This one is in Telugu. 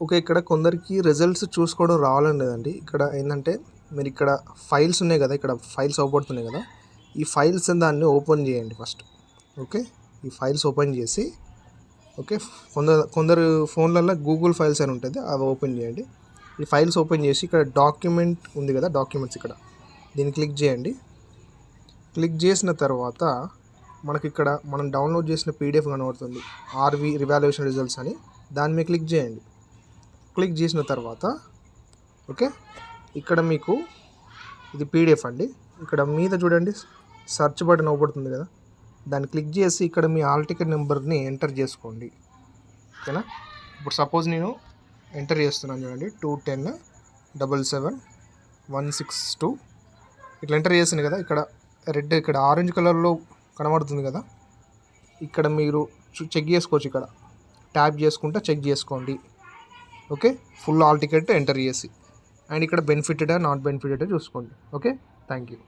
ఓకే. ఇక్కడ కొందరికి రిజల్ట్స్ చూసుకోవడం రావడం లేదండి. ఇక్కడ ఏందంటే మీరు ఇక్కడ ఫైల్స్ ఉన్నాయి గదా! ఇక్కడ ఫైల్స్ అవుపడుతున్నాయి గదా! ఈ ఫైల్స్ దాన్ని ఓపెన్ చేయండి ఫస్ట్. ఓకే. ఈ ఫైల్స్ ఓపెన్ చేసి ఓకే. కొందరు ఫోన్లలో గూగుల్ ఫైల్స్ అని ఉంటుంది, అవి ఓపెన్ చేయండి. ఈ ఫైల్స్ ఓపెన్ చేసి ఇక్కడ డాక్యుమెంట్ ఉంది కదా, డాక్యుమెంట్స్ ఇక్కడ దీన్ని క్లిక్ చేయండి. క్లిక్ చేసిన తర్వాత మనకి ఇక్కడ మనం డౌన్లోడ్ చేసిన పీడిఎఫ్ కనబడుతుంది, ఆర్వి రివాల్యుయేషన్ రిజల్ట్స్ అని. దాని మీద క్లిక్ చేయండి. క్లిక్ చేసిన తర్వాత ఓకే, ఇక్కడ మీకు ఇది పీడిఎఫ్ అండి. ఇక్కడ మీద చూడండి సెర్చ్ బటన్ అవుపడుతుంది కదా, దాన్ని క్లిక్ చేసి ఇక్కడ మీ హాల్ టికెట్ నెంబర్ని ఎంటర్ చేసుకోండి. ఓకేనా. ఇప్పుడు సపోజ్ నేను ఎంటర్ చేస్తున్నాను చూడండి, 210777162 ఇట్లా ఎంటర్ చేసింది కదా. ఇక్కడ రెడ్, ఇక్కడ ఆరెంజ్ కలర్లో కనబడుతుంది కదా, ఇక్కడ మీరు చెక్ చేసుకోవచ్చు. ఇక్కడ ట్యాప్ చేసుకుంటే చెక్ చేసుకోండి. Okay, full hall ticket enter చేసి, అండ్ ఇక్కడ బెనిఫిటెడా నాట్ బెనిఫిటెడా చూసుకోండి. Okay, thank you.